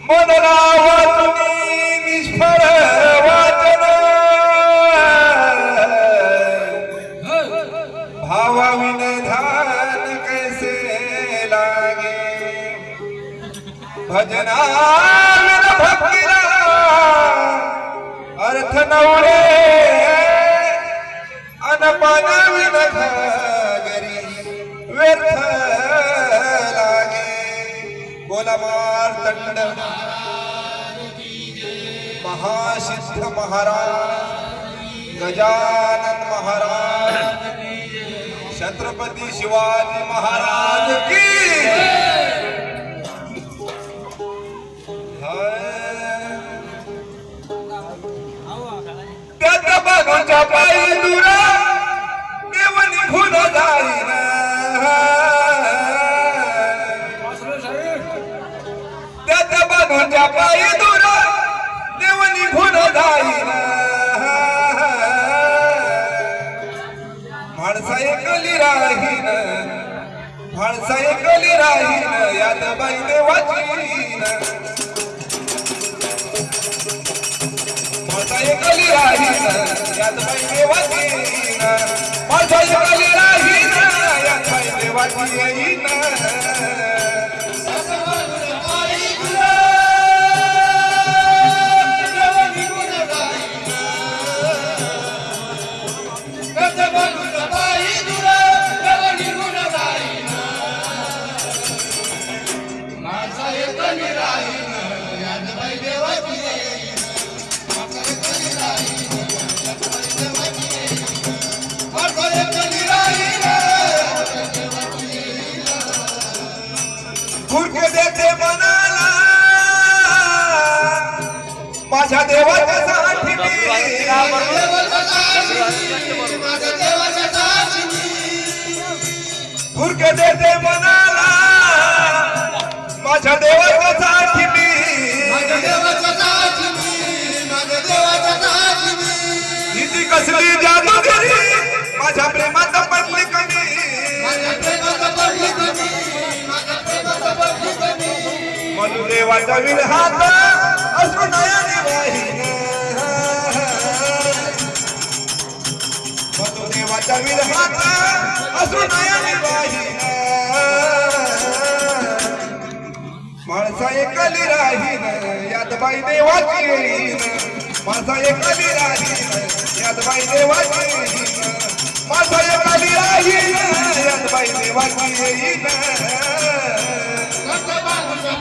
मनना वाचनी निष्फळ वाचन भावाविन ध्यान कैसे लागे भजनाविन भक्तीला अर्थ नवरे अनपानाविन घरी व्यर्थ लागे बोला मार्तंड महासिद्ध महाराज गजानन महाराज छत्रपती शिवाजी महाराज की त्यात बघूच्या पायी दुरा देव निघून जाईन त्यात बघूच्या पायी दुरा देव निघून जाईन माणसा एकली राहीन माणसा एकली राहीन यात बाई देवाची माणसा एकली राहीन यात बाई देवाची माणसा एकली राहीन यात बाई देवाची येईन देते मनाला माझ्या देवाच्या साठी गुरके देते मनाला माझ्या देवाच्या साठी हिची कसली जादूगिरी माझ्या प्रेमात पडली कमी मधुदेवाचा विरहात अश्रू नयनी वाहीन मधुदेवाचा विरहात अश्रू नयनी वाहीन माणसा एकली राहीन यात बाई देवाची येईन माणसा एकली राहीन यात बाई देवाची येईन माणसा एकली राहीन यात बाई देवाची येईन